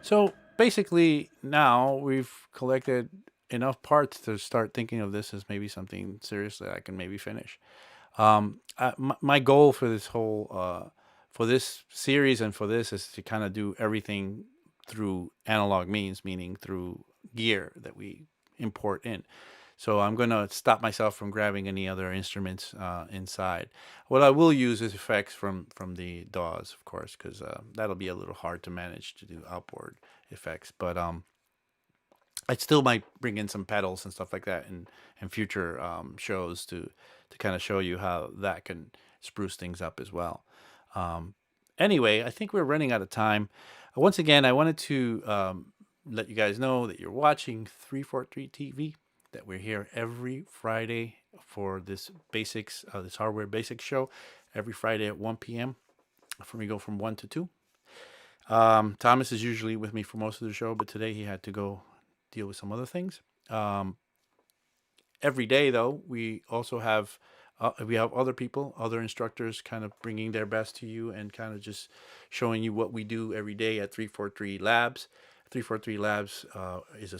So basically now we've collected enough parts to start thinking of this as maybe something serious that I can maybe finish. My goal for this whole, for this series and for this is to kind of do everything through analog means, meaning through gear that we import in. So I'm going to stop myself from grabbing any other instruments inside. What I will use is effects from the DAWs, of course, because that'll be a little hard to manage to do outboard effects. But I still might bring in some pedals and stuff like that in future shows to kind of show you how that can spruce things up as well. Anyway, I think we're running out of time. Once again, I wanted to let you guys know that you're watching 343 TV. That we're here every Friday for this basics, this hardware basics show, every Friday at 1 p.m. We go from 1 to 2. Thomas is usually with me for most of the show, but today he had to go deal with some other things. Every day, though, we also have other people, other instructors, kind of bringing their best to you and kind of just showing you what we do every day at 343 Labs. 343 Labs is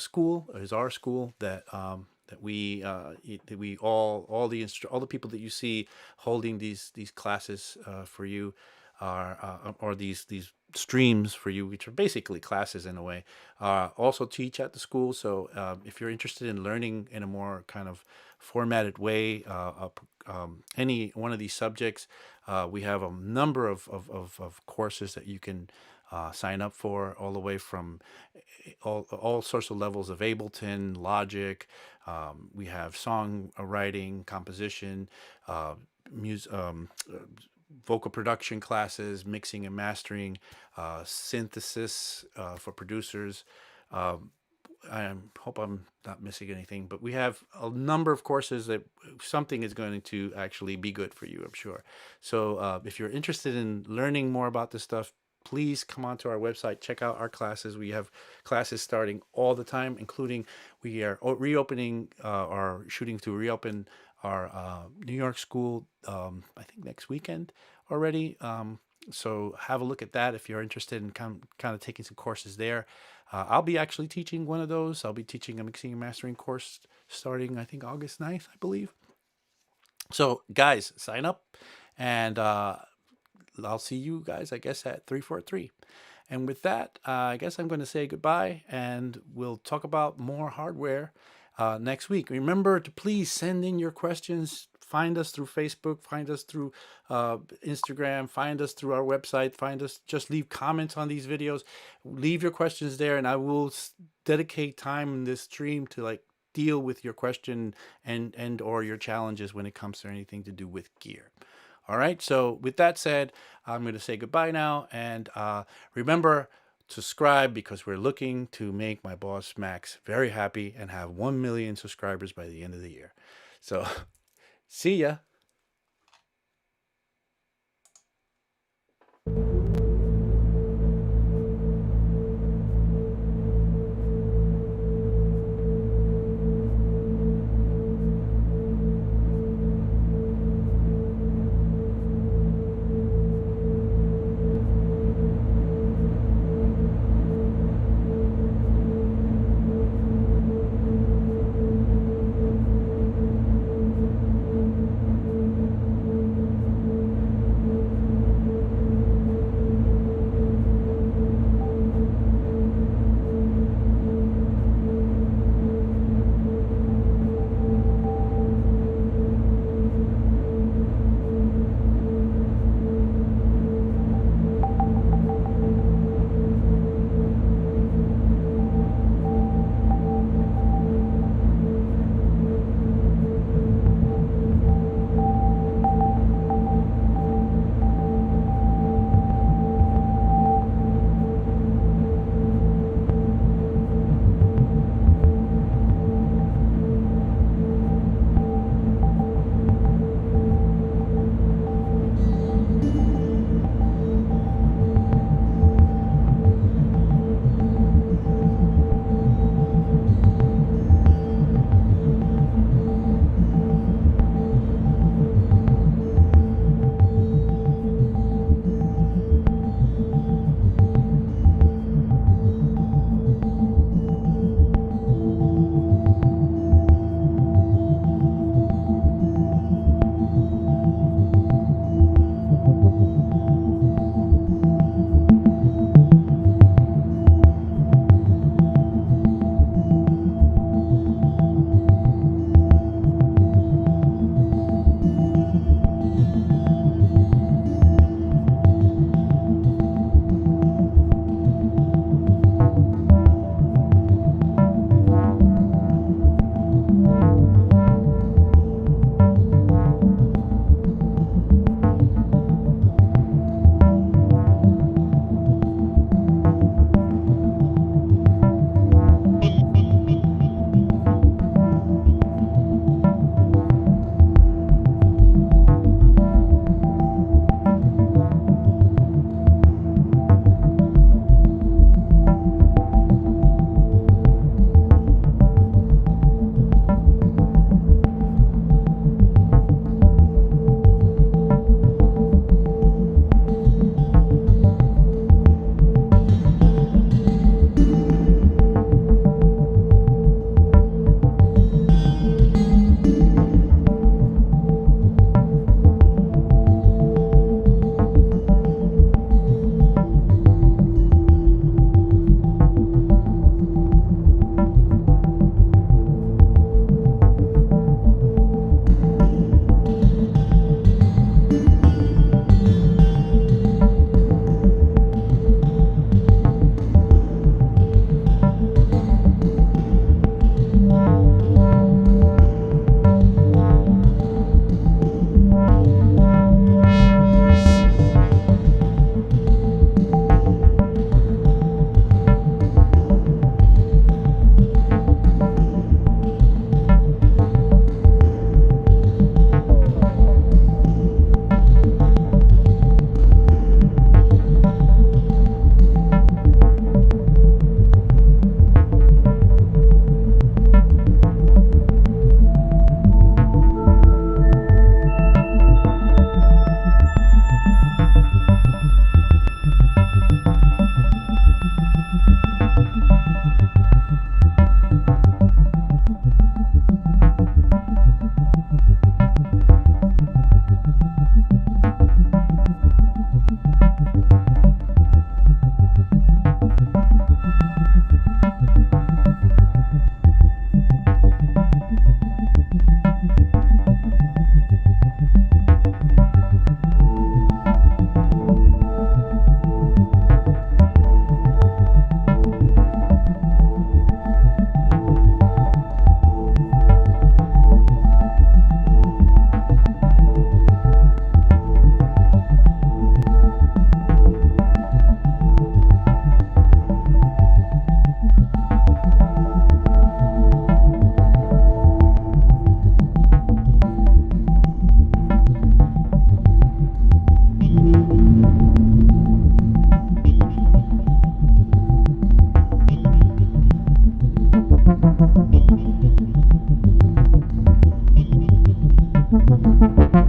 our school that we all the people that you see holding these classes for you or these streams for you, which are basically classes in a way, also teach at the school. So if you're interested in learning in a more kind of formatted way, any one of these subjects, we have a number of courses that you can sign up for, all the way from all sorts of levels of Ableton, Logic. We have song writing, composition, vocal production classes, mixing and mastering, synthesis for producers. I hope I'm not missing anything, but we have a number of courses that something is going to actually be good for you, I'm sure. So if you're interested in learning more about this stuff, please come onto our website, check out our classes. We have classes starting all the time, including we are reopening shooting to reopen our New York school, I think next weekend already. So have a look at that if you're interested in kind of taking some courses there. I'll be actually teaching one of those. I'll be teaching a mixing and mastering course starting, I think, August 9th, I believe. So guys, sign up, and I'll see you guys, I guess, at 343. And with that, I guess I'm going to say goodbye, and we'll talk about more hardware next week. Remember to please send in your questions. Find us through Facebook, find us through Instagram, find us through our website, find us, just leave comments on these videos, leave your questions there, and I will dedicate time in this stream to deal with your question and or your challenges when it comes to anything to do with gear. All right. So with that said, I'm going to say goodbye now. And remember, subscribe, because we're looking to make my boss Max very happy and have 1 million subscribers by the end of the year. So see ya. Bye.